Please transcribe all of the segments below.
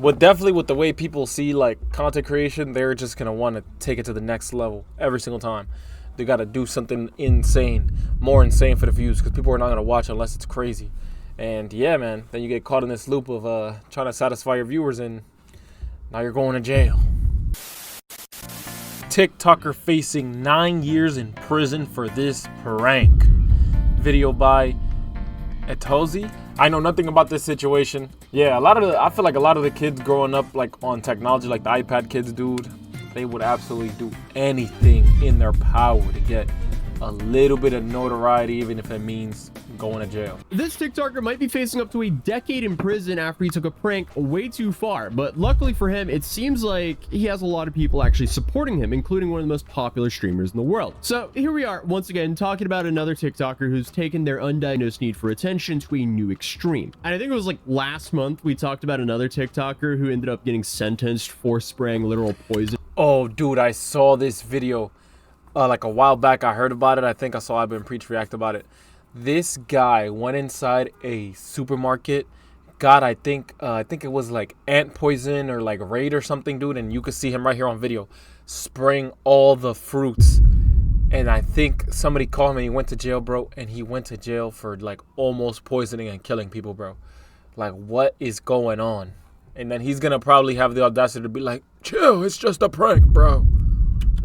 But definitely with the way people see like content creation, they're just gonna want to take it to the next level every single time. They gotta do something insane, more insane for the views, because people are not gonna watch unless it's crazy. And yeah, man, then you get caught in this loop of trying to satisfy your viewers, and now you're going to jail. TikToker facing 9 years in prison for this prank. Video by Etozi. I know nothing about this situation. Yeah, I feel like a lot of the kids growing up like on technology, like the iPad kids, dude, they would absolutely do anything in their power to get a little bit of notoriety, even if it means going to jail. This TikToker might be facing up to a decade in prison after he took a prank way too far, but luckily for him, it seems like he has a lot of people actually supporting him, including one of the most popular streamers in the world. So here we are once again talking about another TikToker who's taken their undiagnosed need for attention to a new extreme. And I think it was like last month we talked about another TikToker who ended up getting sentenced for spraying literal poison. Oh, dude, I saw this video like a while back. I heard about it. I think I saw I've been Preach react about it. This guy went inside a supermarket, got I think it was like ant poison or like raid or something, dude, and you could see him right here on video spraying all the fruits. And I think somebody called him and he went to jail, bro, and he went to jail for like almost poisoning and killing people, bro. Like, what is going on? And then he's gonna probably have the audacity to be like, chill, it's just a prank, bro,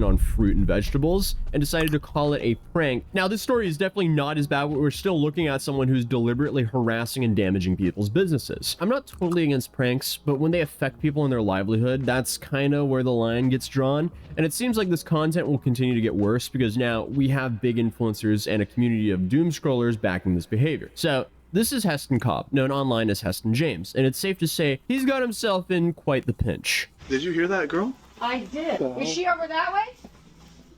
on fruit and vegetables, and decided to call it a prank. Now, this story is definitely not as bad, but we're still looking at someone who's deliberately harassing and damaging people's businesses. I'm not totally against pranks, but when they affect people in their livelihood, that's kind of where the line gets drawn. And it seems like this content will continue to get worse because now we have big influencers and a community of doom scrollers backing this behavior. So this is Heston Cobb, known online as Heston James, and it's safe to say he's got himself in quite the pinch. Did you hear that, girl? I did. Is she over that way?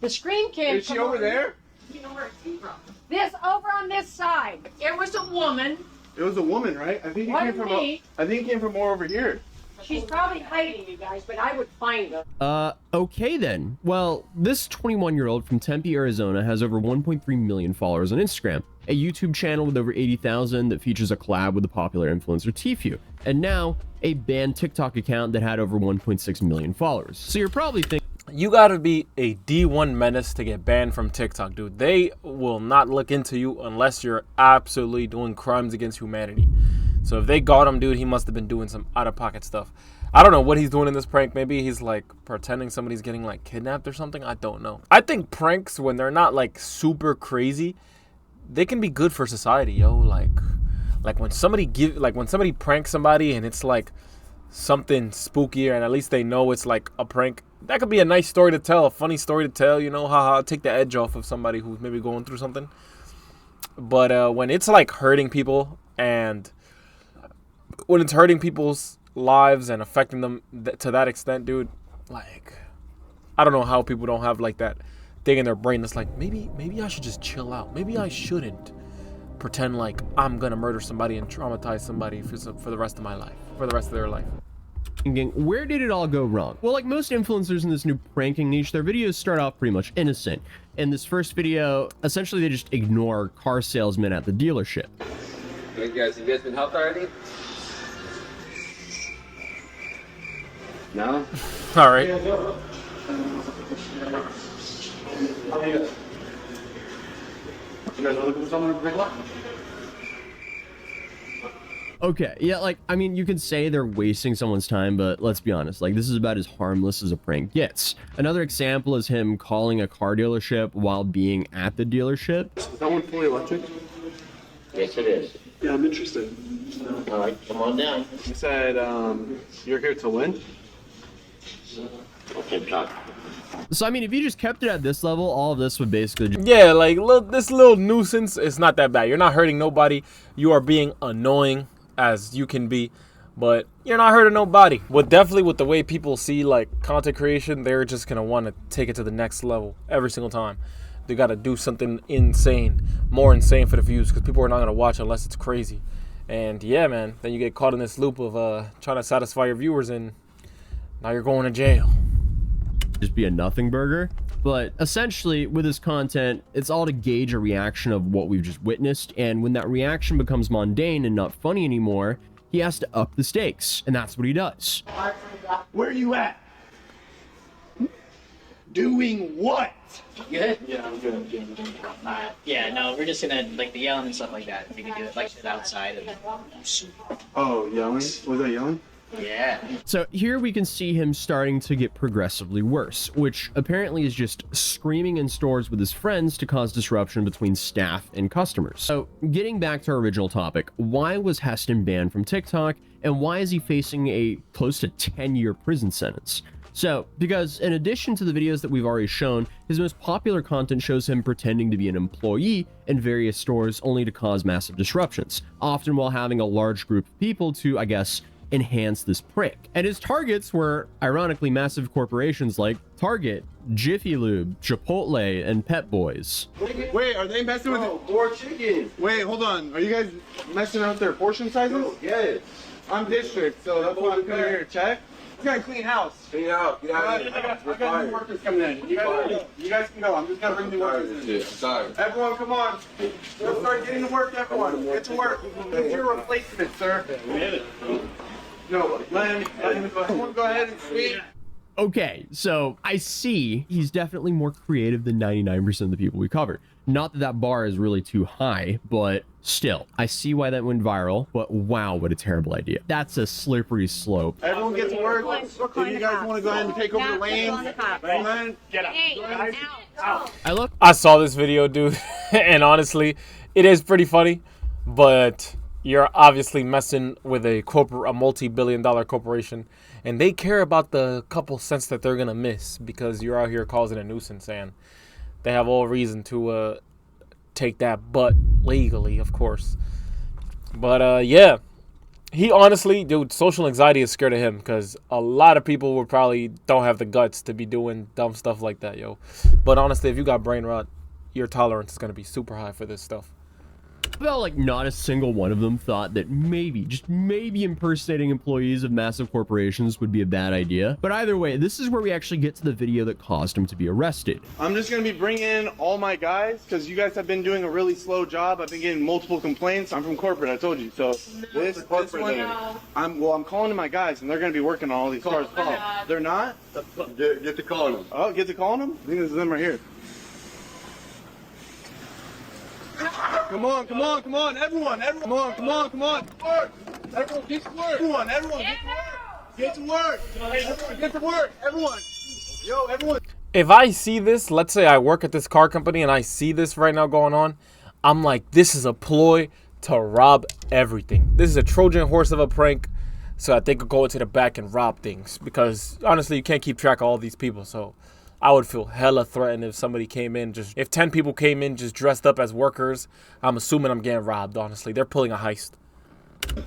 The scream came. Is she over there? You know where it came from? This over on this side. It was a woman. It was a woman, right? I think it came from. I think it came from more over here. She's probably hiding, you guys, but I would find her. Okay then. Well, this 21-year-old from Tempe, Arizona has over 1.3 million followers on Instagram, a YouTube channel with over 80,000 that features a collab with the popular influencer Tfue, and now a banned TikTok account that had over 1.6 million followers. So you're probably thinking, you gotta be a D1 menace to get banned from TikTok, dude. They will not look into you unless you're absolutely doing crimes against humanity. So if they got him, dude, he must have been doing some out-of-pocket stuff. I don't know what he's doing in this prank. Maybe he's like pretending somebody's getting like kidnapped or something. I don't know. I think pranks, when they're not like super crazy, they can be good for society, yo. Like when somebody pranks somebody and it's like something spookier, and at least they know it's like a prank. That could be a nice story to tell, a funny story to tell, you know, haha, take the edge off of somebody who's maybe going through something. But when it's like hurting people, and when it's hurting people's lives and affecting them to that extent, dude, like, I don't know how people don't have like that thing in their brain that's like, maybe I should just chill out. Maybe I shouldn't pretend like I'm gonna murder somebody and traumatize somebody for the rest of my life, for the rest of their life. Thinking, where did it all go wrong? Well, like most influencers in this new pranking niche, their videos start off pretty much innocent. In this first video, essentially they just ignore car salesmen at the dealership. Hey guys, have you guys been helped already? No? All right. You guys are looking for someone to pick up? Okay, yeah, like, I mean, you could say they're wasting someone's time, but let's be honest, like, this is about as harmless as a prank gets. Another example is him calling a car dealership while being at the dealership. Is that one fully electric? Yes, it is. Yeah, I'm interested. All right, come on down. You said you're here to win? Okay, talk. So, I mean, if you just kept it at this level, all of this would basically just... Yeah, like, this little nuisance is not that bad. You're not hurting nobody. You are being annoying as you can be, but you're not hurting nobody. But definitely with the way people see like content creation, they're just gonna want to take it to the next level every single time. They gotta do something insane, more insane for the views, because people are not gonna watch unless it's crazy. And yeah, man, then you get caught in this loop of trying to satisfy your viewers, and now you're going to jail. Just be a nothing burger. But essentially, with this content, it's all to gauge a reaction of what we've just witnessed, and when that reaction becomes mundane and not funny anymore, he has to up the stakes, and that's what he does. Where are you at? Doing what? Good? Yeah, I'm good. Yeah, no, we're just gonna, like, the yelling and stuff like that. If you can do it, like, shit outside. Oh, yelling? Was that yelling? Yeah. So here we can see him starting to get progressively worse, which apparently is just screaming in stores with his friends to cause disruption between staff and customers. So getting back to our original topic, why was Heston banned from TikTok, and why is he facing a close to 10-year prison sentence? So, because in addition to the videos that we've already shown, his most popular content shows him pretending to be an employee in various stores only to cause massive disruptions, often while having a large group of people to, I guess, enhance this prank. And his targets were, ironically, massive corporations like Target, Jiffy Lube, Chipotle, and Pep Boys. Wait, are they messing with More chicken. Wait, hold on. Are you guys messing with their portion sizes? Yes. I'm district, so that's why I'm coming here to check. It's got a clean house. Clean out. Get out of here. I got new workers coming in. You guys can go. I'm just gonna bring new workers in. Sorry. Everyone, come on. Let's start getting to work, everyone. Get to work. It's your replacement, sir. No, let him go ahead and speak. Okay, so I see he's definitely more creative than 99% of the people we covered. Not that that bar is really too high, but still, I see why that went viral, but wow, what a terrible idea. That's a slippery slope. Everyone get to work. If you guys want to go ahead and take over the lanes, go ahead. Get out. I saw this video, dude, and honestly, it is pretty funny, but you're obviously messing with a multi-billion-dollar corporation, and they care about the couple cents that they're gonna miss because you're out here causing a nuisance, and they have all reason to take that butt legally, of course. But yeah, he honestly, dude, social anxiety is scared of him because a lot of people would probably don't have the guts to be doing dumb stuff like that, yo. But honestly, if you got brain rot, your tolerance is gonna be super high for this stuff. I felt like not a single one of them thought that maybe, just maybe impersonating employees of massive corporations would be a bad idea. But either way, this is where we actually get to the video that caused him to be arrested. I'm just going to be bringing in all my guys because you guys have been doing a really slow job. I've been getting multiple complaints. I'm from corporate, I told you. So this one, I'm calling in my guys and they're going to be working on all these cars. They're not? Get to calling them. Oh, get to calling them? I think this is them right here. Come on, everyone, come on. Everyone, everyone, get to work. Everyone, get to work. Everyone, get to work. Everyone. Yo, everyone. If I see this, let's say I work at this car company and I see this right now going on, I'm like, this is a ploy to rob everything. This is a Trojan horse of a prank so that they could go into the back and rob things. Because honestly, you can't keep track of all these people, so I would feel hella threatened if somebody came in, if 10 people came in just dressed up as workers. I'm assuming I'm getting robbed, honestly. They're pulling a heist.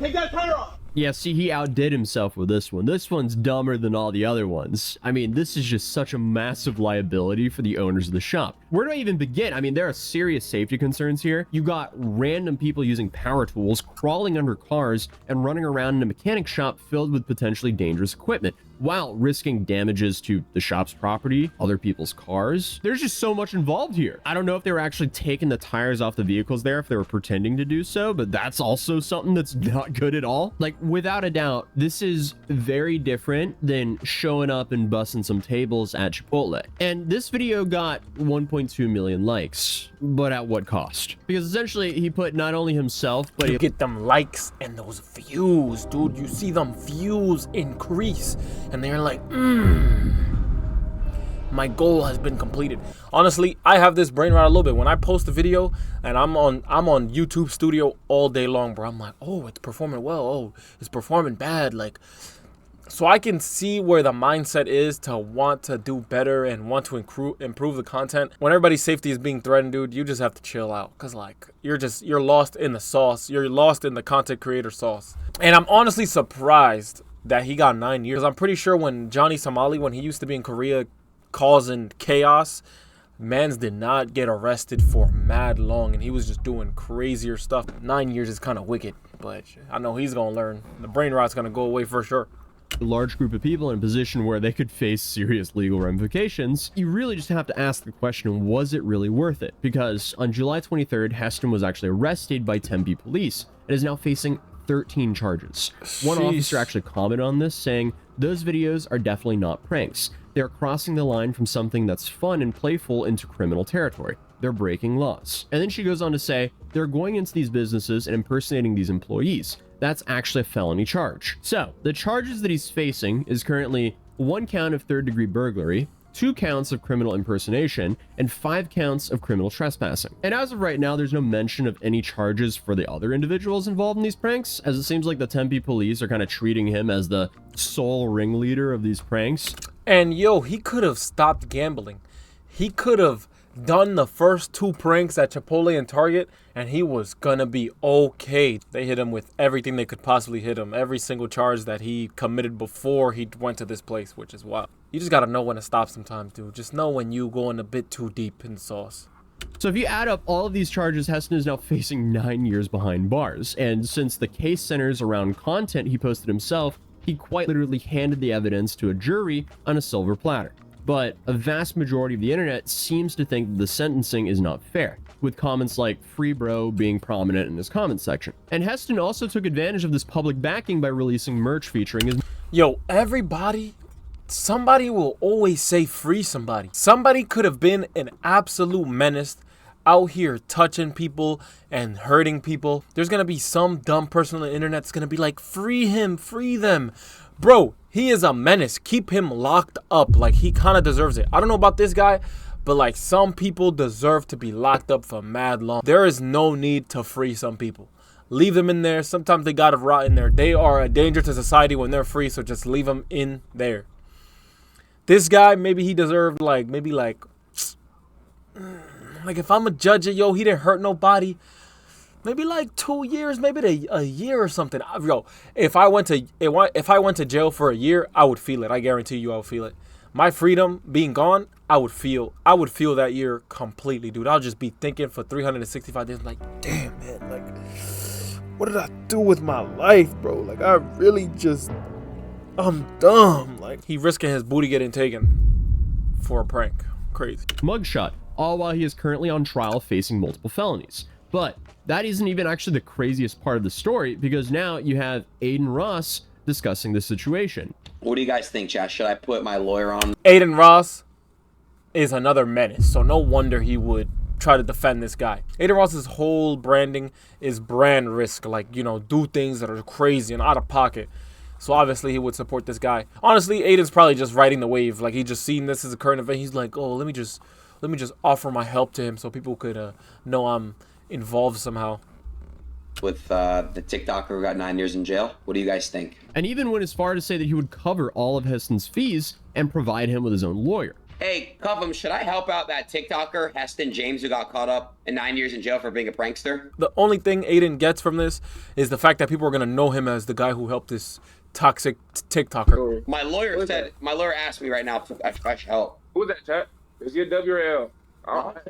Take that tire off. Yeah, see, he outdid himself with this one. This one's dumber than all the other ones. I mean, this is just such a massive liability for the owners of the shop. Where do I even begin? I mean, there are serious safety concerns here. You got random people using power tools, crawling under cars, and running around in a mechanic shop filled with potentially dangerous equipment, while risking damages to the shop's property, other people's cars. There's just so much involved here. I don't know if they were actually taking the tires off the vehicles there, if they were pretending to do so, but that's also something that's not good at all. Like, without a doubt, this is very different than showing up and busting some tables at Chipotle. And this video got 1.2 million likes, but at what cost? Because essentially he put not only himself, but You get them likes and those views, dude. You see them views increase and they're like, my goal has been completed. Honestly, I have this brain rot a little bit. When I post a video and I'm on YouTube Studio all day long, bro, I'm like, oh, it's performing well. Oh, it's performing bad. Like, so I can see where the mindset is to want to do better and want to improve the content. When everybody's safety is being threatened, dude, you just have to chill out. Cause like, you're lost in the sauce. You're lost in the content creator sauce. And I'm honestly surprised that he got 9 years. I'm pretty sure when Johnny Somali, when he used to be in Korea causing chaos, mans did not get arrested for mad long and he was just doing crazier stuff. 9 years is kind of wicked, but I know he's gonna learn. The brain rot's gonna go away for sure. a large group of people in a position where they could face serious legal ramifications, you really just have to ask the question, was it really worth it? Because on July 23rd, Heston was actually arrested by Tempe police and is now facing 13 charges. One Sheesh. officer actually commented on this, saying, "Those videos are definitely not pranks. They're crossing the line from something that's fun and playful into criminal territory. They're breaking laws." And then she goes on to say, "They're going into these businesses and impersonating these employees. That's actually a felony charge." So, the charges that he's facing is currently 1 count of third-degree burglary, 2 counts of criminal impersonation, and 5 counts of criminal trespassing. And as of right now, there's no mention of any charges for the other individuals involved in these pranks, as it seems like the Tempe police are kind of treating him as the sole ringleader of these pranks. And yo, he could have stopped gambling. He could have done the first 2 pranks at Chipotle and Target, and he was gonna be okay. They hit him with everything they could possibly hit him. Every single charge that he committed before he went to this place, which is wild. You just gotta know when to stop sometimes, dude. Just know when you going a bit too deep in the sauce. So if you add up all of these charges, Heston is now facing 9 years behind bars. And since the case centers around content he posted himself, he quite literally handed the evidence to a jury on a silver platter. But a vast majority of the internet seems to think that the sentencing is not fair, with comments like "free bro" being prominent in his comment section. And Heston also took advantage of this public backing by releasing merch featuring his... Yo, somebody will always say free somebody. Somebody could have been an absolute menace out here touching people and hurting people. There's gonna be some dumb person on the internet that's gonna be like, free him, free them. Bro, he is a menace. Keep him locked up. Like, he kind of deserves it. I don't know about this guy, but like, some people deserve to be locked up for mad long. There is no need to free some people. Leave them in there. Sometimes they gotta rot in there. They are a danger to society when they're free, so just leave them in there. This guy, maybe he deserved maybe if I'm a judge it, yo, he didn't hurt nobody. Maybe like 2 years, maybe a year or something. Yo, if I went to jail for a year, I would feel it. I guarantee you I would feel it. My freedom being gone, I would feel that year completely, dude. I'll just be thinking for 365 days, like, damn, man, like, what did I do with my life, bro? Like, I'm dumb. Like, he risking his booty getting taken for a prank. Crazy. mugshot, all while he is currently on trial facing multiple felonies. But that isn't even actually the craziest part of the story, because now you have Adin Ross discussing the situation. What do you guys think, chat? Should I put my lawyer on? Adin Ross is another menace, so no wonder he would try to defend this guy. Adin Ross's whole branding is brand risk, like, you know, do things that are crazy and out of pocket. So obviously he would support this guy. Honestly, Aiden's probably just riding the wave. Like, he just seen this as a current event. He's like, oh, let me just offer my help to him so people could know I'm involved somehow. With the TikToker who got 9 years in jail. What do you guys think? And even went as far to say that he would cover all of Heston's fees and provide him with his own lawyer. Hey, Covum, should I help out that TikToker, Heston James, who got caught up in 9 years in jail for being a prankster? The only thing Aiden gets from this is the fact that people are going to know him as the guy who helped this toxic TikToker. My lawyer asked me right now if I should help. Who's that, chat? Is he a W or L?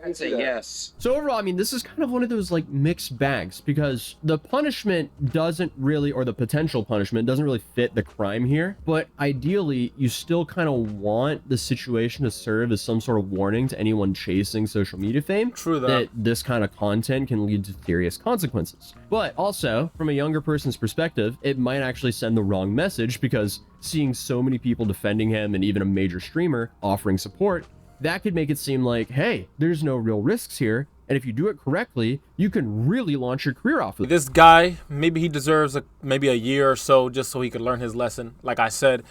I'd say yes. So overall, I mean, this is kind of one of those like mixed bags, because the punishment doesn't really, or the potential punishment doesn't really fit the crime here. But ideally, you still kind of want the situation to serve as some sort of warning to anyone chasing social media fame. True that. This kind of content can lead to serious consequences. But also, from a younger person's perspective, it might actually send the wrong message, because seeing so many people defending him and even a major streamer offering support, that could make it seem like, hey, there's no real risks here, and if you do it correctly, you can really launch your career off of it. This guy, maybe he deserves maybe a year or so just so he could learn his lesson. Like I said,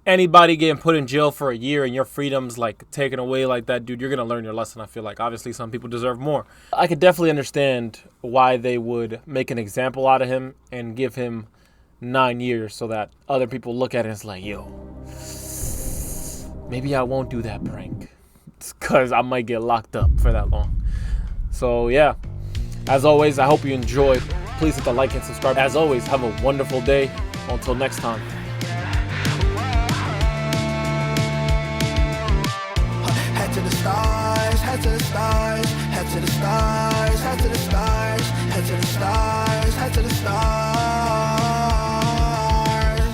anybody getting put in jail for a year and your freedom's like taken away like that, dude, you're gonna learn your lesson. I feel like obviously some people deserve more. I could definitely understand why they would make an example out of him and give him 9 years so that other people look at it and it's like, yo, maybe I won't do that prank. It's because I might get locked up for that long. So yeah, as always, I hope you enjoyed. Please hit the like and subscribe. As always, have a wonderful day. Until next time. Head to the stars, head to the stars, head to the stars, head to the stars, head to the stars.